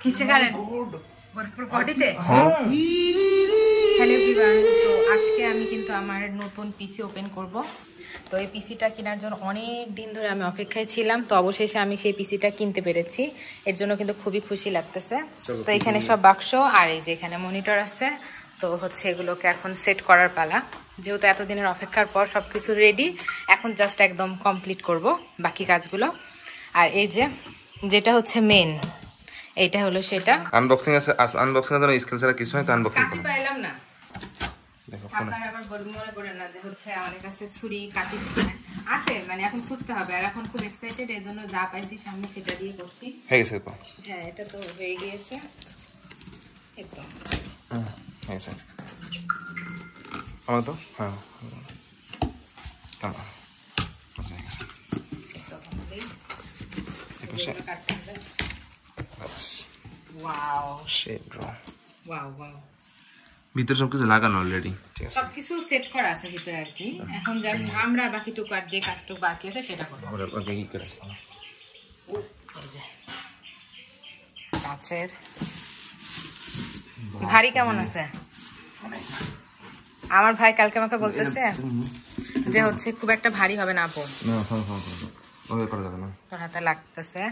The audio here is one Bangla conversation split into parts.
কিসে কারেন্ট বডিতে। হ্যালো এভরিওয়ান, তো আজকে আমি কিন্তু আমার নতুন পিসি ওপেন করব। তো এই পিসিটা কেনার জন্য অনেক দিন ধরে আমি অপেক্ষায় ছিলাম, তো অবশেষে আমি সেই পিসিটা কিনতে পেরেছি। এর জন্য কিন্তু খুবই খুশি লাগতেছে। তো এখানে সব বাক্স আর এই যে এখানে মনিটর আছে, তো হচ্ছে এগুলোকে এখন সেট করার পালা। যেহেতু এতদিনের অপেক্ষার পর সব কিছু রেডি, এখন জাস্ট একদম কমপ্লিট করব বাকি কাজগুলো। আর এই যে যেটা হচ্ছে মেন, এইটা হলো সেটা। আনবক্সিং আছে, আনবক্সিং এর জন্য স্কেল ছাড়া কিছু নাই, তো আনবক্সিং কাঁচি পাইলাম না। দেখো আপনারা আবার মনে করেন না যে হচ্ছে আমাদের কাছে ছুরি কাঁচি আছে, মানে এখন খুঁজতে হবে। আর এখন খুব এক্সাইটেড, এর জন্য যা পাইছি সামনে সেটা দিয়ে করছি। হয়ে গেছে তো? হ্যাঁ, এটা তো হয়ে গিয়েছে একদম। হয়েছে আমার তো। হ্যাঁ কেমন ভিতরে সবকিছু লাগানো অলরেডি, ঠিক আছে, সবকিছু সেট করা আছে ভিতরে আর কি। এখন জাস্ট আমরা বাকিটুকু আর যে কাজটুকু বাকি আছে সেটা করব। আমরা ওকে কি করে আসলাম কাছের ভারী কেমন আছে? আমার ভাই কালকে আমাকে বলতেছে যে হচ্ছে খুব একটা ভারী হবে না আপু, তোর হাতে লাগতেছে।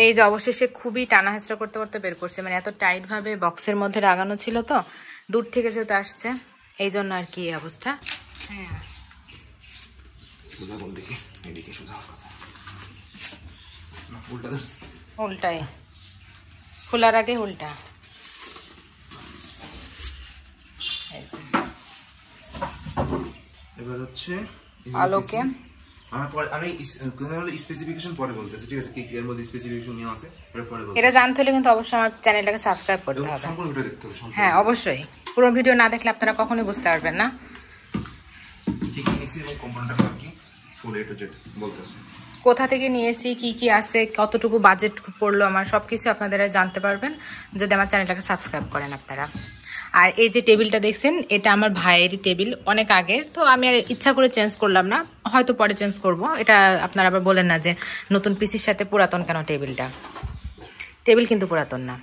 এই যে অবশেষে খুবই টানা হেঁচড়া করতে করতে বের করছে, মানে এত টাইট ভাবে বক্সের মধ্যে লাগানো ছিল, তো দূর থেকে যেহেতু আসছে এই জন্য আর কি অবস্থা। হ্যাঁ উল্টাই, খোলার আগে উল্টা। এবার হচ্ছে আলোকে আমি স্পেসিফিকেশন পরে বলতেছি, ঠিক আছে, কি এর মধ্যে স্পেসিফিকেশন নিয়ে আছে এটা পরে বলতেছি। এটা জানতে হলে কিন্তু অবশ্যই আমার চ্যানেলটাকে সাবস্ক্রাইব করতে হবে, সম্পূর্ণ ভিডিও দেখতে হবে। হ্যাঁ অবশ্যই, পুরো ভিডিও না দেখলে আপনারা কখনোই বুঝতে পারবেন না। কি কি নিছি এবং কম্পোনেন্টটা কি ফুল এ টু জেড বলতেছি, কোথা থেকে নিয়েছি, কি কি আছে, কতটুকু বাজেট পড়লো আমার, সবকিছু আপনারা জানতে পারবেন যদি আমার চ্যানেলটাকে সাবস্ক্রাইব করেন আপনারা। আর এই যে টেবিলটা দেখছেন, এটা আমার ভাইয়েরই টেবিল, অনেক আগের, তো আমি আর ইচ্ছা করে চেঞ্জ করলাম না, হয়তো পরে চেঞ্জ করব। এটা আপনারা আবার বলেন না যে নতুন পিসির সাথে পুরাতন কেন টেবিলটা। টেবিল কিন্তু পুরাতন না।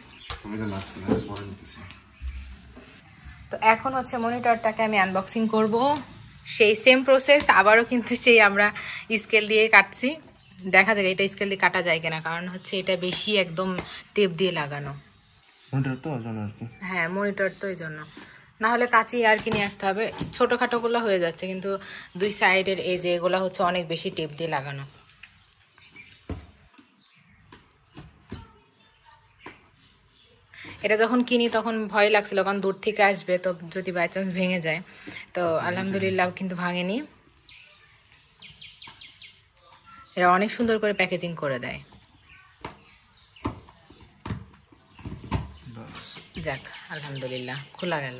তো এখন হচ্ছে মনিটরটাকে আমি আনবক্সিং করব। সেই সেম প্রসেস আবারও, কিন্তু সেই আমরা স্কেল দিয়ে কাটছি। দেখা যাক এটা স্কেল দিয়ে কাটা যায় কিনা, কারণ হচ্ছে এটা বেশি একদম টেপ দিয়ে লাগানো। মনিটর তো জন্য আর কি। হ্যাঁ মনিটর তো এই জন্য, না হলে কাঁচি আর কি নিয়ে আসতে হবে। ছোটোখাটোগুলো হয়ে যাচ্ছে, কিন্তু দুই সাইডের এই যে এগুলো হচ্ছে অনেক বেশি টেপ দিয়ে লাগানো। এটা যখন কিনি তখন ভয় লাগছিল, কারণ দূর থেকে আসবে, তো যদি বাই চান্স ভেঙে যায়। তো আলহামদুলিল্লাহ কিন্তু ভাঙেনি। এরা অনেক সুন্দর করে প্যাকেজিং করে দেয়। যাক আলহামদুলিল্লাহ, খোলা গেল।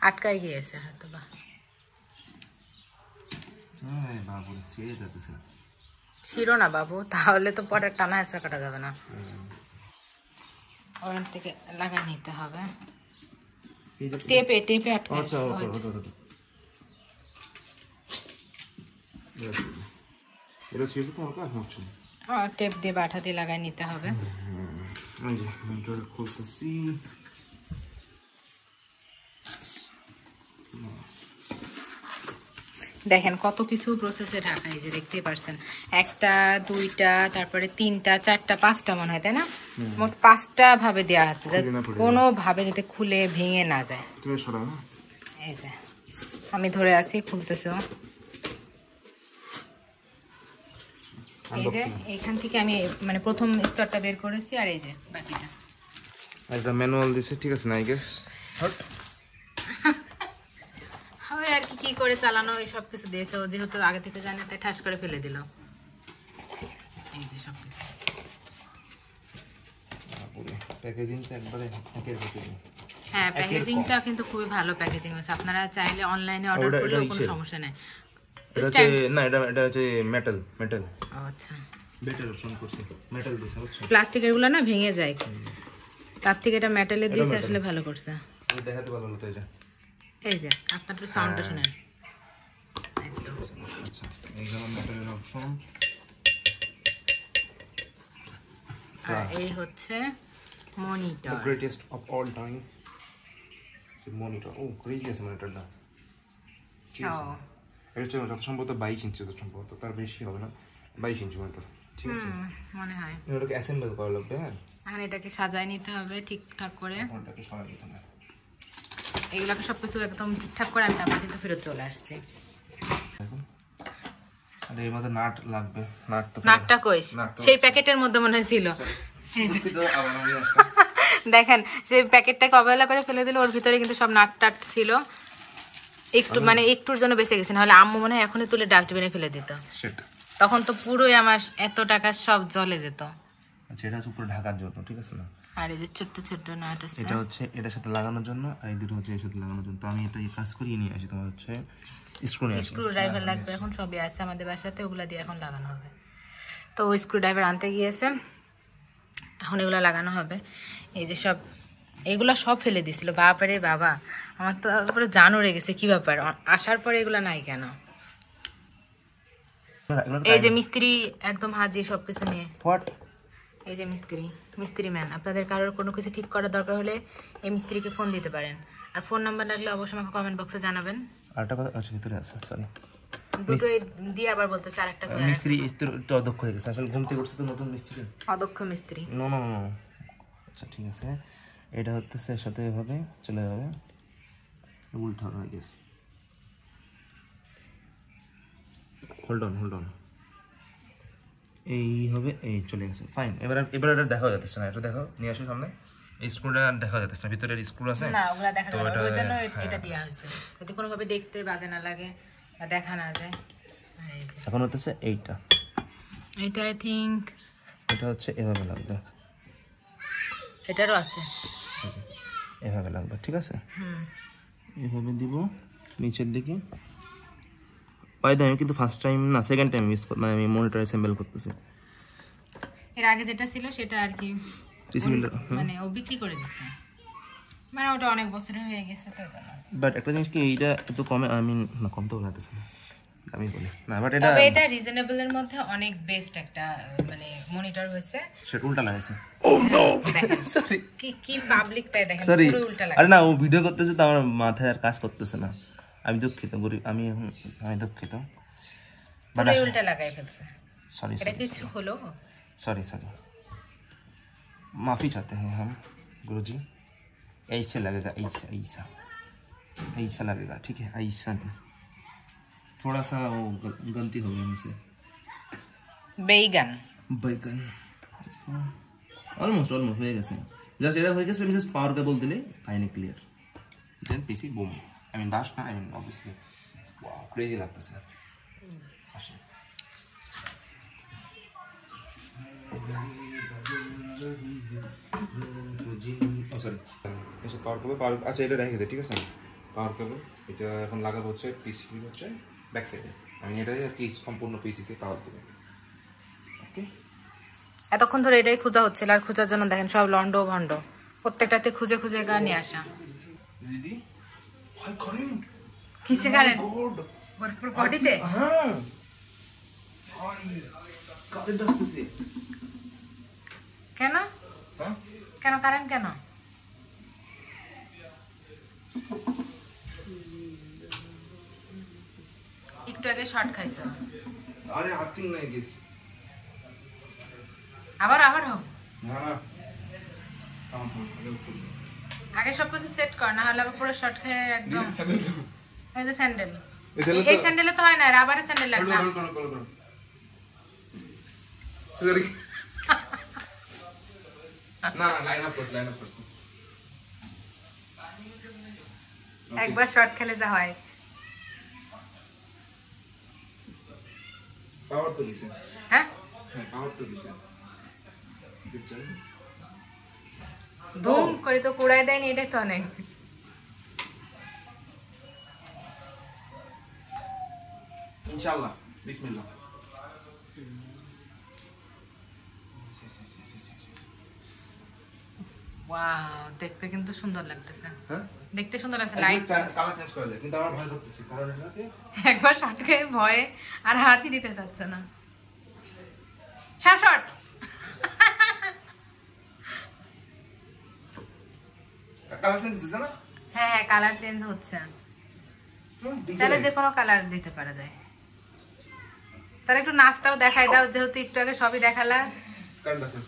আটকায় গিয়েছে হয়তো বা। ছিল না বাবু, তাহলে তো পরে টানা হেঁচড়া কাটা যাবে না, ওখান থেকে লাগা নিতে হবে টেপে। টেপে আটকাচ্ছে। টেপ দিয়ে বাঠা দিয়ে লাগাই নিতে হবে। দেখেন কত কিছু প্রসেসে ঢাকা, এই যে দেখতেই পারছেন, একটা দুইটা তারপরে তিনটা চারটা পাঁচটা মনে হয়, তাই না? মোট 5টা ভাবে দেওয়া আছে, কোনো ভাবে যাতে খুলে ভেঙে না যায়। এই যে আমি ধরে আছি, খুলতেছে। এই যে এইখান থেকে আমি মানে প্রথম স্তরটা বের করেছি, আর এই যে বাকিটা একটা ম্যানুয়াল দিছে, ঠিক আছে না? আই গেস হবে আর কি করে চালানো, এই সব কিছু দিয়েছে ও, যেহেতু আগে থেকে জানে তাই ঠাস করে ফেলে দিল। এই যে সব কিছু প্যাকেজিংটা একবারে হ্যাঁ, প্যাকেজিংটা কিন্তু খুবই ভালো প্যাকেজিং হয়েছে। আপনারা চাইলে অনলাইনে অর্ডার করলেও কোনো সমস্যা নেই। এটা হচ্ছে না, এটা হচ্ছে মেটাল। আচ্ছা, বেটার অপশন করছে, মেটাল দিছে, বুঝছো? প্লাস্টিকের গুলো না ভেঙে যায়, তার থেকে এটা মেটালের দিয়েছে, আসলে ভালো করছে। আমি দেখাতে ভালো হলো। এই যে আপনার সাউন্ডটা শুনেন। আচ্ছা, এই হলো মেটালের অপশন। আর এই হচ্ছে monitor, the greatest of all time the monitor. Oh crazy আছে মনিটরটা। ঠিক আছে, এটা হচ্ছে যত সম্ভবত 22 ইঞ্চি, যত সম্ভবত তার বেশি হবে না, 22 ইঞ্চি মনিটর। ঠিক আছে, মনে হয় এটাকে অ্যাসেম্বল করা লাগবে। হ্যাঁ, এখন এটাকে সাজায় নিতে হবে ঠিকঠাক করে, ফোনটাকে সরাই দিতে হবে। এগুলোকে সবকিছু একদম ঠিকঠাক করে আমি তারপর কিন্তু ফেরত চলে আসছি। দেখুন, আর এর মধ্যে নাট লাগবে। নাটটা কই? সেই প্যাকেটের মধ্যে মনে হয় ছিল। দেখেন, সেই প্যাকেটটাকে অবহেলা করে ফেলে দিল, ওর ভিতরে কিন্তু সব নাট টাট ছিল। একটু মানে একটুর জন্য বেঁচে গেছে, নাহলে আম্মু মনে হয় এখনই তুলে ডাস্টবিনে ফেলে দিত। তখন তো পুরোই আমার এত টাকা সব জলে যেত। আচ্ছা, এটা হচ্ছে উপরে ঢাকার জন্য, ঠিক আছে না? আর এই যে ছোট্ট ছোট্ট নাট আছে, এটা হচ্ছে এটার সাথে লাগানোর জন্য, আর এই দুটো হচ্ছে এর সাথে লাগানোর জন্য। তো আমি এটা কাজ করিয়ে নিয়ে আসি। তোমার হচ্ছে স্ক্রু ড্রাইভার লাগবে, এখন সবই আছে আমাদের বাসাতে, ওগুলা দিয়ে এখন লাগানো হবে। তো ওই স্ক্রু ড্রাইভার আনতে গিয়েছে, এখন এগুলো লাগানো হবে। এই যে সব এগুলো সব ফেলে দিছিল, বাবারে বাবা, আমার তো পুরো জান উড়ে গেছে। কি ব্যাপার, আসার পরে এগুলো নাই কেন? এই যে মিস্ত্রি একদম হাজির সবকিছু নিয়ে। এই যে মিস্ত্রি ম্যান, আপনাদের কারোর কোনো কিছু ঠিক করার দরকার হলে এই মিস্ত্রিকে ফোন দিতে পারেন। আর ফোন নাম্বার লাগলে অবশ্যই আমাকে কমেন্ট বক্সে জানাবেন। আরেকটা কথা আছে ভিতরে আছে, সরি, দুটোই দিয়ে আবার বলতেছে আরেকটা মিস্ত্রি একটু অদক্ষ হয়ে গেছে আসলে, ঘুম থেকে উঠছে তো নতুন মিস্ত্রি, অদক্ষ মিস্ত্রি। No no no. আচ্ছা ঠিক আছে, এটা হচ্ছে এর সাথে এভাবে চলে যাবে, উল্টা হয়ে গেছে। হোল্ড অন, এই হবে, এই চলে গেছে, ফাইন। এবার এটা দেখা যাচ্ছে না, এটা দেখো, নিয়ে আসো সামনে। এই স্ক্রুটা দেখা যাচ্ছে না, ভিতরে স্ক্রু আছে না, ওগুলা দেখা যাবে না, ওই জন্য এটা দেয়া হয়েছে, যাতে কোনো ভাবে দেখতে বাজে না লাগে বা দেখা না যায়। এখন হচ্ছে এইটা আই থিংক এটা হচ্ছে এভাবে লাগবে, এটারও আছে এভাবে লাগবে, ঠিক আছে? এভাবে দিব নিচের দিকে। বাই দ্য আমি কিন্তু ফার্স্ট টাইম না, সেকেন্ড টাইম ইউজ মানে আমি মনিটর অ্যাসেম্বল করতেছি। এর আগে যেটা ছিল সেটা আর কি মানে ও বিক্রি করে দিছে, মানে ওটা অনেক বছর হয়ে গেছে তো এটা। বাট একটা জিনিস কি, এইটা একটু কমে, আমি না কম তো লাগাতেছে না, আমি বলি না, বাট এটা রিজনেবল এর মধ্যে অনেক বেস্ট একটা মানে মনিটর হয়েছে। সেটা উল্টা লাগাইছে। সরি, কি পাবলিক তাই দেখেন, পুরো উল্টা লাগে। আরে না, ও ভিডিও করতেছে তো আমার মাথায় আর কাজ করতেছে না, আমি দুঃখিত, গরিব আমি, এখন আমি দুঃখিত, বাট উল্টা লাগাই ফেলছে। सॉरी এটা কিছু হলো, सॉरी माफ़ी चाहते हैं हम गुरुजी। ऐसे लगेगा, ऐसा लगेगा, ठीक है? ऐसा नहीं, थोड़ा सा वो गलती हो गई मुझसे। बैगन ऑलमोस्ट हो गया, जस्ट এটা হয়ে গেছে, আমি জাস্ট পাওয়ার কেবল দিলে finally clear, then PC boom. I mean dust না, I mean obviously wow, crazy লাগতেছে। আসে সরি, পাওয়ার আচ্ছা এটা রেখে দে, ঠিক আছে? পাওয়ার কেবল এটা এখন লাগাবো হচ্ছে পিসি হচ্ছে ব্যাক সাইডে, আমি এটাই আর কি সম্পূর্ণ পিসিকে পাওয়ার দেবো। ওকে, এতক্ষণ ধরে এটাই খোঁজা হচ্ছিল, আর খোঁজার জন্য দেখেন সব লন্ড ভন্ড, প্রত্যেকটাতে খুঁজে খুঁজে গা নিয়ে আসা। দিদি হাই কারেন্ট, কিসে কারেন্ট? পুরো বডিতে? হ্যাঁ হাই কারেন্ট আসছে। কেন কেন কারেন্ট কেন? একটু আগে শর্ট খাইছে। আরে আর্থিং নাই গেস, আবার হোক না আগে সবকিছু সেট কর, না হলে আবার পুরো শর্ট খেয়ে একদম। এই যে স্যান্ডেল, এই স্যান্ডেলে তো হয় না, রাবারের স্যান্ডেল লাগবে। না লাইন আপ করছ। একবার শর্ট খেলে যা হয়। পাওয়ার তো দিছে, হ্যাঁ পাওয়ার তো দিছে, ধুম করে তো কুড়াই দেয়নি, এটাই তো অনেক। ইনশাআল্লাহ, বিসমিল্লাহ। ওয়াও, দেখতে কিন্তু সুন্দর লাগতেছে। হ্যাঁ দেখতে সুন্দর লাগছে, লাইট কালার চেঞ্জ করা যায়, কিন্তু আমার ভয় করতেছে, কারণ এটাকে একবার শর্ট খেয়ে ভয়ে আর হাতই দিতে চাচ্ছে না। শর্ট কালার চেঞ্জ হচ্ছে না? হ্যাঁ হ্যাঁ কালার চেঞ্জ হচ্ছে, চাইলে যে কোনো কালার দিতে পারা যায়। তাহলে একটু নাচটাও দেখাই দাও, যেহেতু একটু আগে সবই দেখালা। কারেন্ট আছে,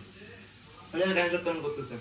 কারেন্ট করতেছে।